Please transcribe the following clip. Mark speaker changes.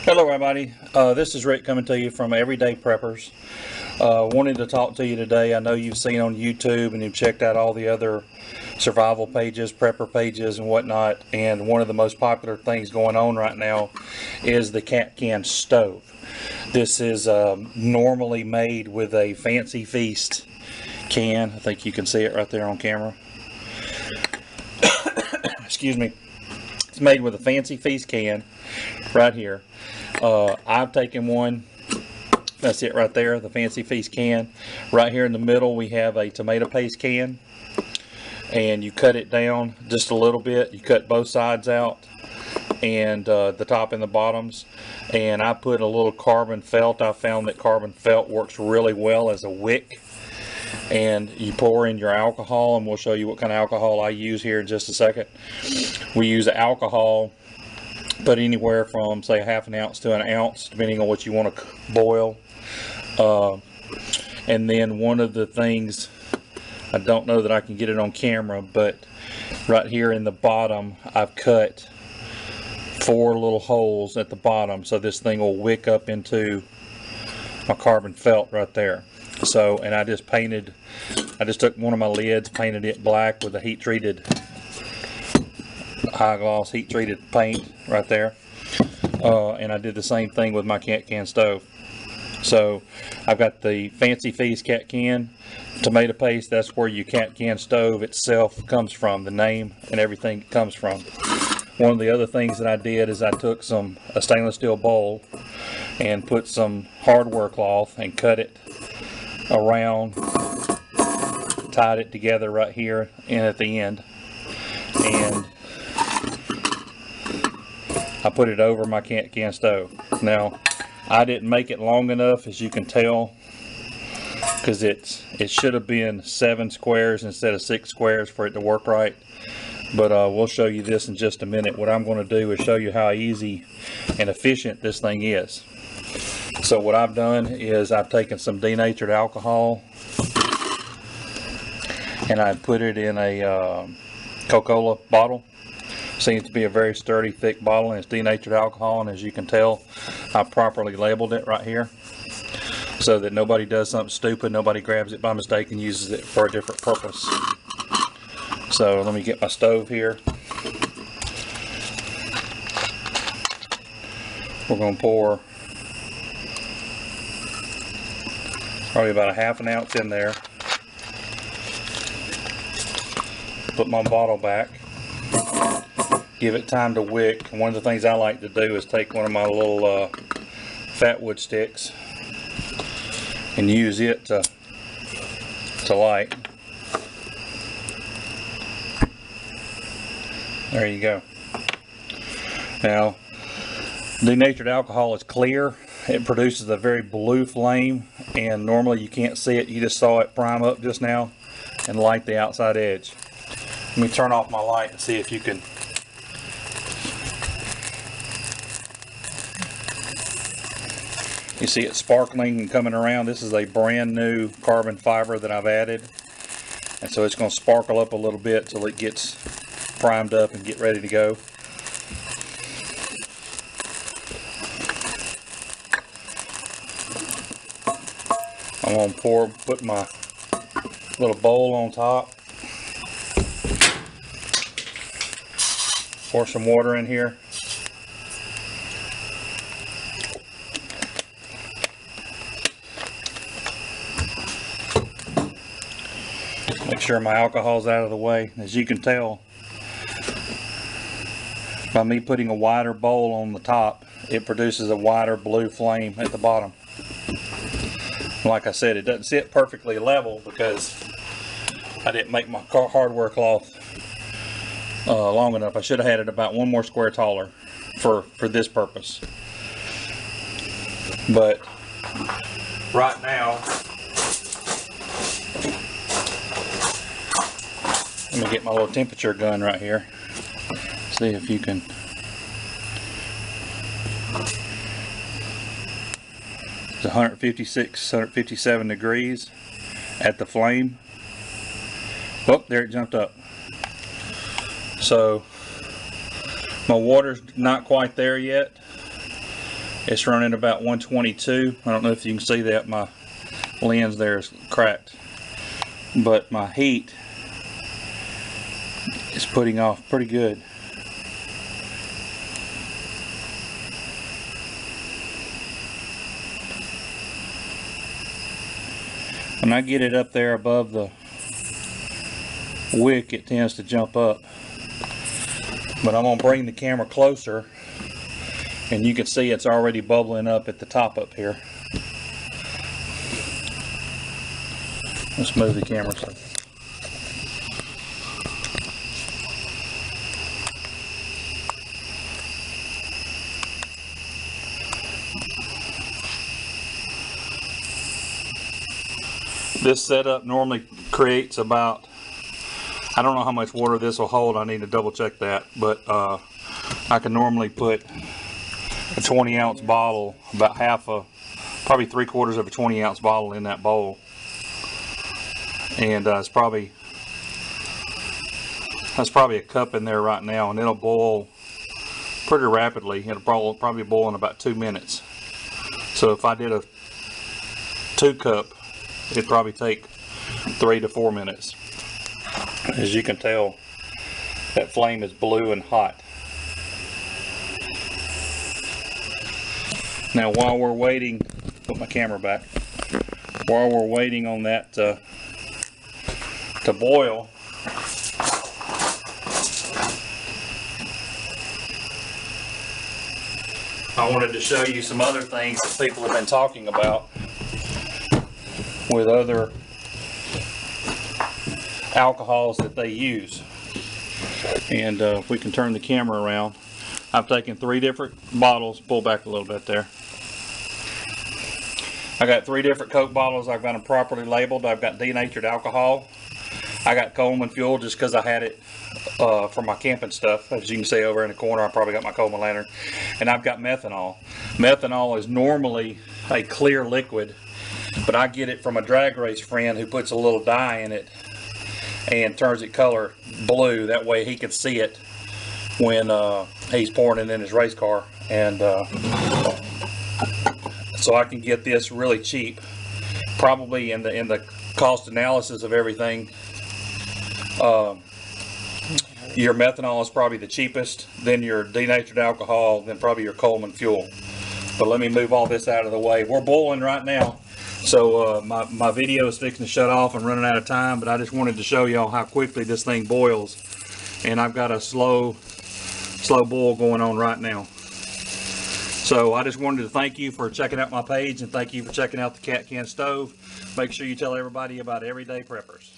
Speaker 1: Hello everybody, this is Rick coming to you from Everyday Preppers. Wanted to talk to you today. I know you've seen on YouTube and you've checked out all the other survival pages, prepper pages and whatnot, and one of the most popular things going on right now is the cat can stove. This is normally made with a Fancy Feast can. I think you can see it right there on camera. Excuse me. It's made with a Fancy Feast can right here. I've taken one, that's it right there, the Fancy Feast can. Right here in the middle we have a tomato paste can, and you cut it down just a little bit. You cut both sides out and the top and the bottoms, and I put a little carbon felt. I found that carbon felt works really well as a wick. And you pour in your alcohol, and we'll show you what kind of alcohol I use here in just a second. We use alcohol, but anywhere from say half an ounce to an ounce, depending on what you want to boil. And then one of the things, I don't know that I can get it on camera, but right here in the bottom I've cut 4 little holes at the bottom, so this thing will wick up into my carbon felt right there. So, and I just took one of my lids, painted it black with a heat treated, high gloss heat treated paint right there. And I did the same thing with my cat can stove. So I've got the Fancy Feast cat can, tomato paste. That's where your cat can stove itself comes from, the name and everything it comes from. One of the other things that I did is I took a stainless steel bowl and put some hardware cloth and cut it around, tied it together right here and at the end, and I put it over my cat can stove. Now I didn't make it long enough, as you can tell, because it should have been 7 squares instead of 6 squares for it to work right. But we'll show you this in just a minute. What I'm going to do is show you how easy and efficient this thing is. So what I've done is I've taken some denatured alcohol and I put it in a Coca-Cola bottle. Seems to be a very sturdy, thick bottle, and it's denatured alcohol. And as you can tell, I properly labeled it right here so that nobody does something stupid, nobody grabs it by mistake and uses it for a different purpose. So let me get my stove here. We're going to pour probably about a half an ounce in there. Put my bottle back. Give it time to wick. One of the things I like to do is take one of my little fat wood sticks and use it to light. There you go. Now, denatured alcohol is clear. It produces a very blue flame, and normally you can't see it. You just saw it prime up just now and light the outside edge. Let me turn off my light and see if you can. You see it sparkling and coming around. This is a brand new carbon fiber that I've added, and so it's going to sparkle up a little bit till it gets primed up and get ready to go. I'm going to put my little bowl on top, pour some water in here. Make sure my alcohol's out of the way. As you can tell, by me putting a wider bowl on the top, it produces a wider blue flame at the bottom. Like I said, it doesn't sit perfectly level because I didn't make my hardware cloth long enough. I should have had it about 1 more square taller for this purpose. But right now, let me get my little temperature gun right here. See if you can. It's 156, 157 degrees at the flame. Oh, there it jumped up. So my water's not quite there yet, It's running about 122. I don't know if you can see that. My lens there is cracked. But my heat is putting off pretty good. When I get it up there above the wick, it tends to jump up. But I'm going to bring the camera closer, and you can see it's already bubbling up at the top up here. Let's move the camera so. This setup normally creates about, I don't know how much water this will hold, I need to double check that, but I can normally put a 20-ounce bottle, about probably 3/4 of a 20-ounce bottle in that bowl. And that's probably a cup in there right now, and it'll boil pretty rapidly. It'll probably boil in about 2 minutes. So if I did a 2 cup, it'd probably take 3 to 4 minutes. As you can tell, that flame is blue and hot. Now while we're waiting, put my camera back, while we're waiting on that to boil, I wanted to show you some other things that people have been talking about with other alcohols that they use. And if we can turn the camera around, I've taken 3 different bottles. Pull back a little bit there. I got 3 different Coke bottles. I've got them properly labeled. I've got denatured alcohol. I got Coleman fuel just because I had it for my camping stuff. As you can see over in the corner, I probably got my Coleman lantern. And I've got methanol. Methanol is normally a clear liquid, but I get it from a drag race friend who puts a little dye in it and turns it color blue. That way he can see it when he's pouring it in his race car. And so I can get this really cheap. Probably in the cost analysis of everything, your methanol is probably the cheapest, then your denatured alcohol, then probably your Coleman fuel. But let me move all this out of the way. We're boiling right now, so my video is fixing to shut off. I'm running out of time, but I just wanted to show y'all how quickly this thing boils. And I've got a slow boil going on right now. So I just wanted to thank you for checking out my page, and thank you for checking out the Cat Can Stove. Make sure you tell everybody about Everyday Preppers.